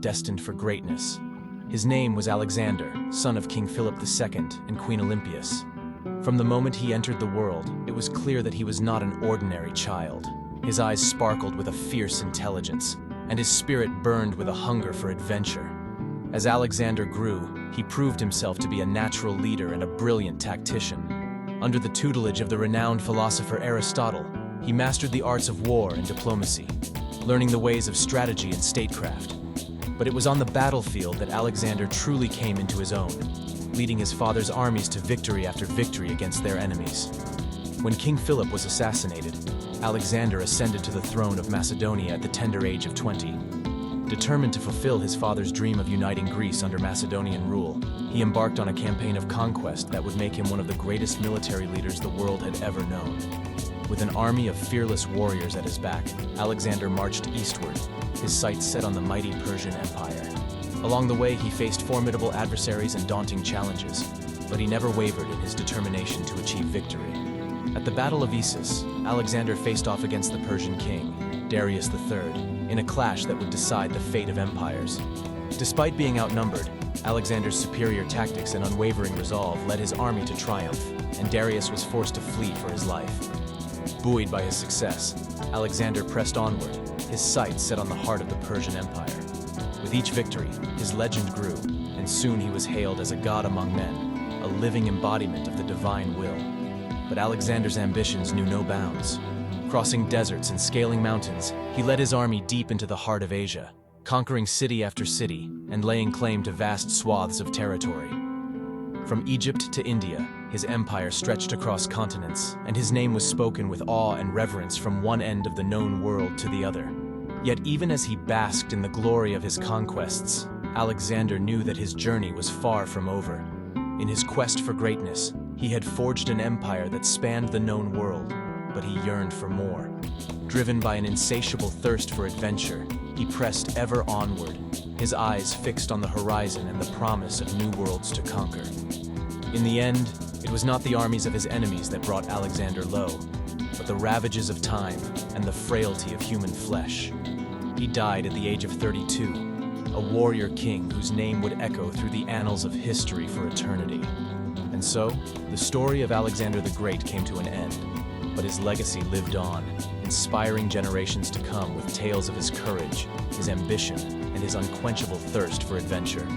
destined for greatness. His name was Alexander, son of King Philip II and Queen Olympias. From the moment he entered the world, it was clear that he was not an ordinary child. His eyes sparkled with a fierce intelligence, and his spirit burned with a hunger for adventure. As Alexander grew, he proved himself to be a natural leader and a brilliant tactician. Under the tutelage of the renowned philosopher Aristotle, he mastered the arts of war and diplomacy, learning the ways of strategy and statecraft. But it was on the battlefield that Alexander truly came into his own, leading his father's armies to victory after victory against their enemies. When King Philip was assassinated, Alexander ascended to the throne of Macedonia at the tender age of 20. Determined to fulfill his father's dream of uniting Greece under Macedonian rule, he embarked on a campaign of conquest that would make him one of the greatest military leaders the world had ever known. With an army of fearless warriors at his back, Alexander marched eastward, his sights set on the mighty Persian Empire. Along the way, he faced formidable adversaries and daunting challenges, but he never wavered in his determination to achieve victory. At the Battle of Issus, Alexander faced off against the Persian king, Darius III, in a clash that would decide the fate of empires. Despite being outnumbered, Alexander's superior tactics and unwavering resolve led his army to triumph, and Darius was forced to flee for his life. Buoyed by his success, Alexander pressed onward, his sights set on the heart of the Persian Empire. With each victory, his legend grew, and soon he was hailed as a god among men, a living embodiment of the divine will. But Alexander's ambitions knew no bounds. Crossing deserts and scaling mountains, he led his army deep into the heart of Asia, conquering city after city and laying claim to vast swaths of territory. From Egypt to India, his empire stretched across continents, and his name was spoken with awe and reverence from one end of the known world to the other. Yet even as he basked in the glory of his conquests, Alexander knew that his journey was far from over. In his quest for greatness, he had forged an empire that spanned the known world, but he yearned for more. Driven by an insatiable thirst for adventure, he pressed ever onward, his eyes fixed on the horizon and the promise of new worlds to conquer. In the end, it was not the armies of his enemies that brought Alexander low, but the ravages of time and the frailty of human flesh. He died at the age of 32, a warrior king whose name would echo through the annals of history for eternity. And so, the story of Alexander the Great came to an end, but his legacy lived on, inspiring generations to come with tales of his courage, his ambition, and his unquenchable thirst for adventure.